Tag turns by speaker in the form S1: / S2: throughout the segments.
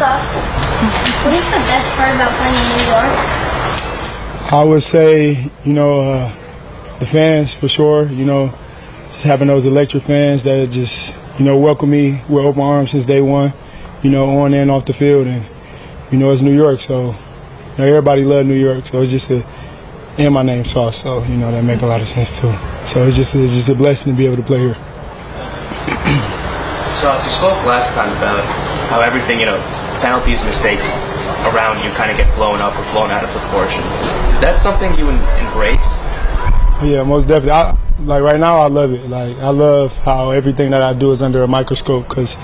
S1: Sauce. What is the best part about playing in New York?
S2: I would say, the fans for sure. Just having those electric fans that just, welcome me with open arms since day one, on and off the field. And, it's New York, so everybody loves New York. So it's just and my name's Sauce, so, that make a lot of sense too. So it's just a blessing to be able to play here.
S3: Sauce, you spoke last time about how everything, penalties, mistakes around you kind of get blown up or blown out of proportion. Is that something you embrace?
S2: Yeah, most definitely. Right now, I love it. I love how everything that I do is under a microscope because,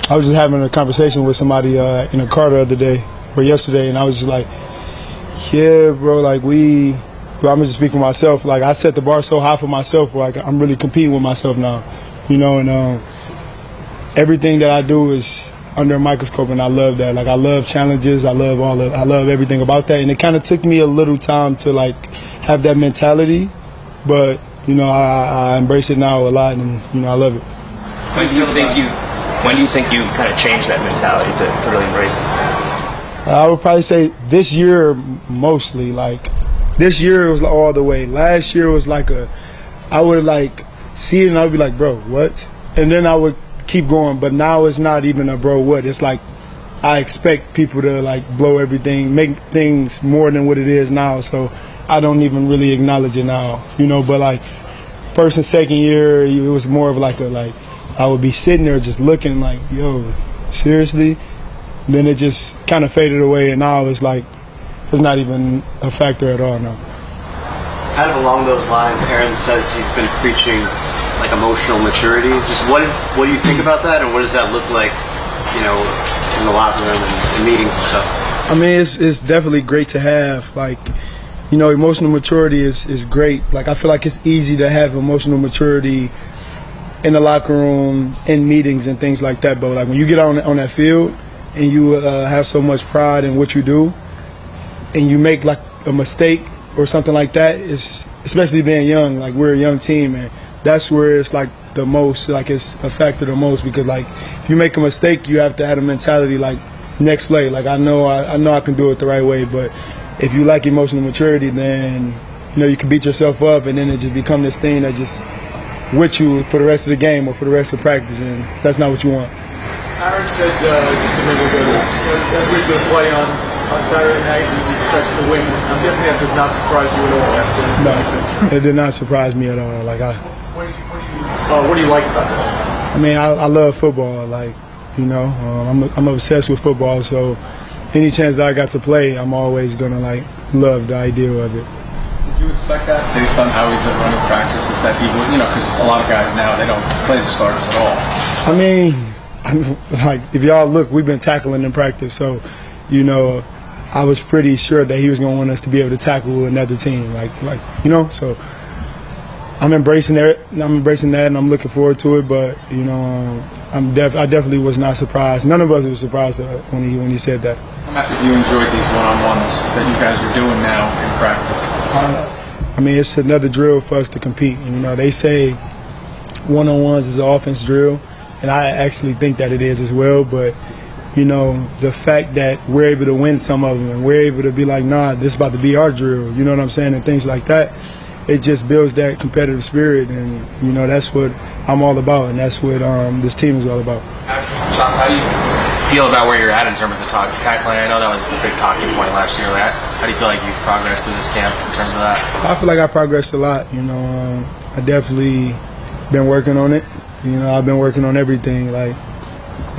S2: I was just having a conversation with somebody in a car the other day or yesterday, and I was just like, yeah, bro, I'm just speaking for myself. I set the bar so high for myself where I'm really competing with myself now, and everything that I do is under a microscope, and I love that. I love challenges. I love everything about that. And it kind of took me a little time to have that mentality, but I embrace it now a lot, and I love it.
S3: When do you think you kind of changed that mentality to really embrace it?
S2: I would probably say this year mostly. This year it was all the way. Last year was I would see it and I would be like, bro, what? And then I would keep going. But now it's not even a bro, what? It's I expect people to blow everything, make things more than what it is now. So I don't even really acknowledge it now, But first and second year, it was more of I would be sitting there just looking yo, seriously? Then it just kind of faded away, and now it's it's not even a factor at all now.
S4: Kind of along those lines, Aaron says he's been preaching emotional maturity. Just what do you think about that, and what does that look like, in the locker room and meetings and stuff?
S2: I mean, it's definitely great to have. Emotional maturity is great. I feel like it's easy to have emotional maturity in the locker room, in meetings and things like that. But when you get on that field, and you have so much pride in what you do, and you make a mistake or something like that, especially being young, we're a young team, and that's where it's the most, it's a factor the most, because if you make a mistake, you have to have a mentality next play. I know I can do it the right way, but if you lack emotional maturity, then you can beat yourself up, and then it just become this thing that just with you for the rest of the game or for the rest of practice, and that's not what you want.
S5: Aaron said just a minute ago that he's going to play on Saturday night and he expects to win. I'm guessing that does not surprise you at all.
S2: No, it did not surprise me at all.
S5: What do you like about that?
S2: I mean, I love football. I'm obsessed with football. So any chance that I got to play, I'm always gonna love the idea of it.
S6: Did you expect that based on how he's been running practices that he would, because a lot of guys now they don't play the starters at all?
S2: I mean, if y'all look, we've been tackling in practice, so I was pretty sure that he was gonna want us to be able to tackle another team, So I'm embracing that, and I'm looking forward to it. But I definitely was not surprised. None of us were surprised when he said that.
S6: How much have you enjoyed these one-on-ones that you guys are doing now in practice?
S2: I mean, it's another drill for us to compete. They say one-on-ones is an offense drill. And I actually think that it is as well, but, the fact that we're able to win some of them and we're able to be nah, this is about to be our drill, you know what I'm saying, and things like that, it just builds that competitive spirit, and, that's what I'm all about, and that's what this team is all about.
S3: Josh, how do you feel about where you're at in terms of the tackling? I know that was a big talking point last year. How do you feel like you've progressed through this camp in terms of that?
S2: I feel like I progressed a lot, I definitely been working on it. I've been working on everything. Like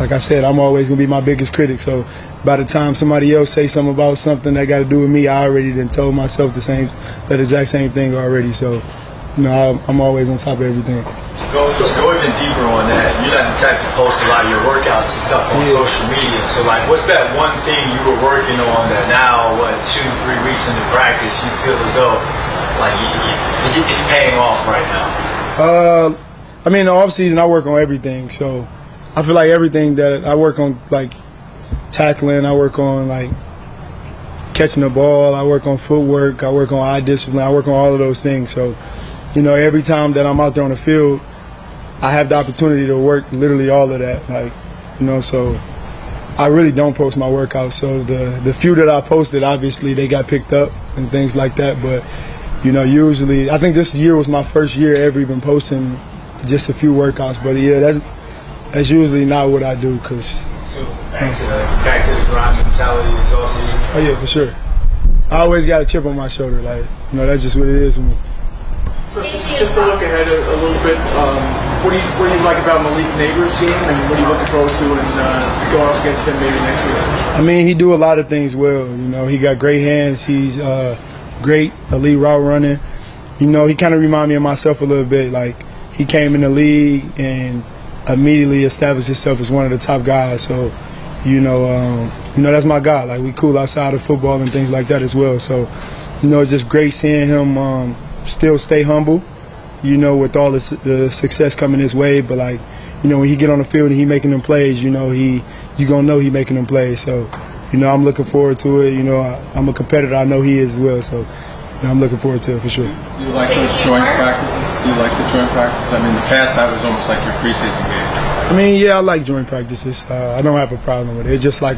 S2: I said, I'm always going to be my biggest critic. So by the time somebody else say something about something that got to do with me, I already done told myself that exact same thing already. So, I'm always on top of everything.
S7: To go even deeper on that, you're not the type to post a lot of your workouts and stuff on social media. So, what's that one thing you were working on that now, 2-3 weeks into practice, you feel as though it's paying off right now?
S2: I mean, in the offseason, I work on everything. So I feel like everything that I work on, tackling, I work on, catching the ball, I work on footwork, I work on eye discipline, I work on all of those things. So, every time that I'm out there on the field, I have the opportunity to work literally all of that. you know, so I really don't post my workouts. So the few that I posted, obviously they got picked up and things like that. But, you know, usually, I think this year was my first year ever even posting just a few workouts. But yeah, that's usually not what I do, because.
S7: So back to the grind mentality is offseason.
S2: Oh yeah, for sure. I always got a chip on my shoulder, like, you know, that's just what it is for me.
S5: So just to look ahead a little bit, what do you like about Malik Nabers' game, and what are you looking forward to and going up against him maybe next week?
S2: I mean, he do a lot of things well. You know, he got great hands. He's great elite route running. You know, he kind of remind me of myself a little bit. Like, he came in the league and immediately established himself as one of the top guys. So, you know, that's my guy. Like, we cool outside of football and things like that as well. So, you know, it's just great seeing him still stay humble, you know, with all the success coming his way. But, like, you know, when he get on the field and he making them plays, you know, you gonna know he making them plays. So, you know, I'm looking forward to it. You know, I'm a competitor. I know he is as well. So, you know, I'm looking forward to it for sure.
S6: Do you like those joint practices? Do you like the joint practice? I mean, in the past that was almost like your preseason game.
S2: I mean, yeah, I like joint practices. I don't have a problem with it. It's just like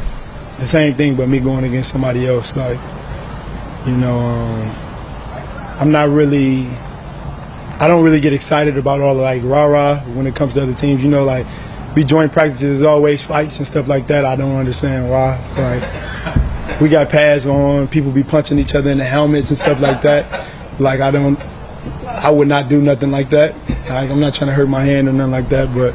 S2: the same thing, but me going against somebody else. Like, you know, I don't really get excited about all the, like, rah-rah when it comes to other teams. You know, like, we joint practices, always fights and stuff like that. I don't understand why. Like, we got pads on, people be punching each other in the helmets and stuff like that. Like, I would not do nothing like that. Like, I'm not trying to hurt my hand or nothing like that, but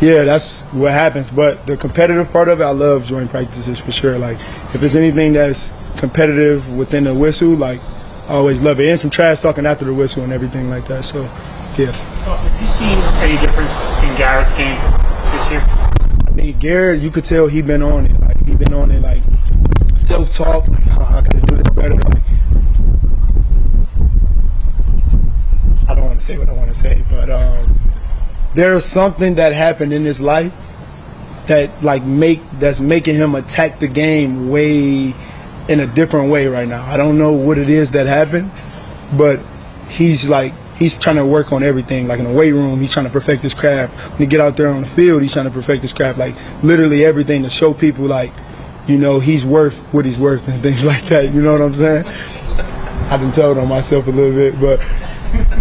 S2: yeah, that's what happens. But the competitive part of it, I love joint practices for sure. Like, if it's anything that's competitive within the whistle, like, I always love it. And some trash talking after the whistle and everything like that. So, yeah.
S8: So, have you seen any difference in Garrett's game this year?
S2: I mean, Garrett, you could tell he been on it. Like, he been on it, like, self-talk. Like, oh, I got to do this better. Like, I don't want to say what I want to say, but there's something that happened in his life that, like, that's making him attack the game way in a different way right now. I don't know what it is that happened, but he's trying to work on everything. Like, in the weight room, he's trying to perfect his craft. When he get out there on the field, he's trying to perfect his craft. Like, literally everything to show people, like, you know, he's worth what he's worth and things like that. You know what I'm saying? I've been told on myself a little bit, but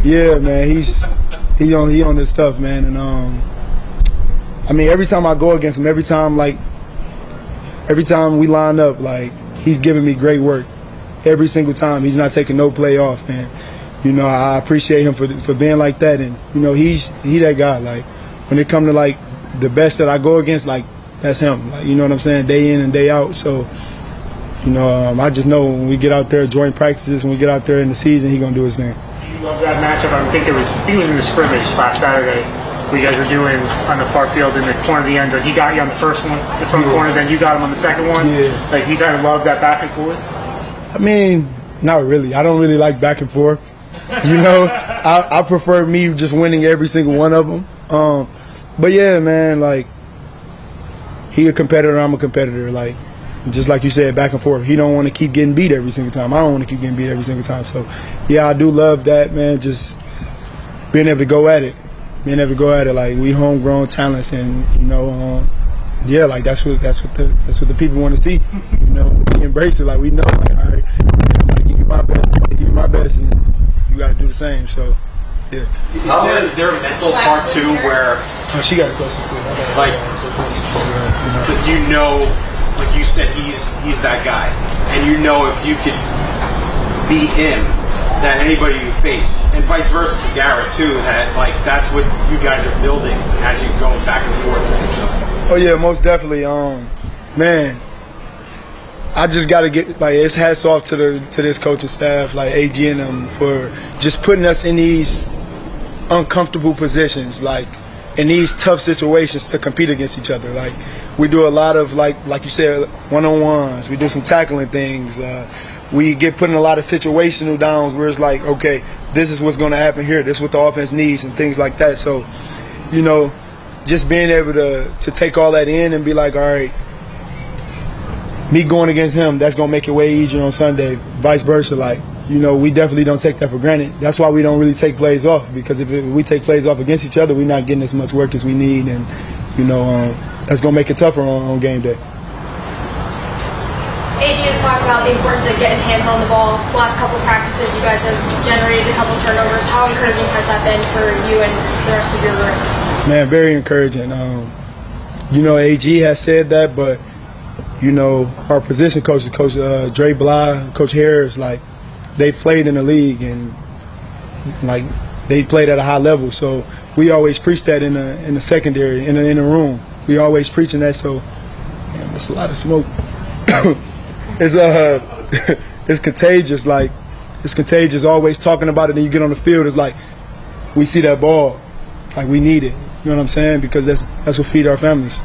S2: yeah, man, he on this stuff, man. And I mean, every time I go against him, every time we line up, like, he's giving me great work every single time. He's not taking no play off, man. You know, I appreciate him for being like that. And, you know, he that guy. Like, when it comes to, like, the best that I go against, like, that's him. Like, you know what I'm saying? Day in and day out. So, you know, I just know when we get out there, joint practices, when we get out there in the season, he's going to do his thing.
S8: You love that matchup. I think he was in the scrimmage last Saturday. What you guys were doing on the far field in the corner of the end zone. He got you on the first one, the front corner, then you got him on the second one.
S2: Yeah.
S8: Like, you kind of love that back and forth?
S2: I mean, not really. I don't really like back and forth. You know, I prefer me just winning every single one of them. But yeah, man, like, he a competitor, I'm a competitor. Like, just like you said, back and forth. He don't want to keep getting beat every single time. I don't want to keep getting beat every single time. So, yeah, I do love that, man. Just being able to go at it. Like, we homegrown talents, and, you know, yeah, like, that's what the people want to see. You know, we embrace it. Like, we know, like, all right, I'm gonna give you my best, and you got to do the same. So, yeah.
S4: Is there a mental part too where?
S2: Oh, she got a question too.
S4: Like, you know, like you said, he's that guy, and you know if you could beat him, that anybody you face, and vice versa for Garrett too, that, like, that's what you guys are building as you go back and forth.
S2: Oh yeah, most definitely. Man, I just got to get, like, it's hats off to this coaching staff, like AG and them, for just putting us in these uncomfortable positions, like, in these tough situations to compete against each other. Like, we do a lot of, like you said, one-on-ones. We do some tackling things. We get put in a lot of situational downs where it's like, okay, this is what's going to happen here. This is what the offense needs and things like that. So, you know, just being able to take all that in and be like, all right, me going against him, that's going to make it way easier on Sunday, vice versa. Like, you know, we definitely don't take that for granted. That's why we don't really take plays off, because if we take plays off against each other, we're not getting as much work as we need. And, you know, that's gonna make it tougher on game day.
S9: AG has talked about the importance of getting hands on the ball. The last couple of practices, you guys have generated a couple turnovers. How encouraging has that been for you and the rest of your group?
S2: Man, very encouraging. You know, AG has said that, but you know, our position coaches, Coach Dre Bly, Coach Harris, like they played in the league and like they played at a high level. So we always preach that in the secondary, in the room. We always preaching that. So man, there's a lot of smoke. It's contagious. Like it's contagious. Always talking about it, and you get on the field. It's like we see that ball, like we need it. You know what I'm saying? Because that's what feed our families.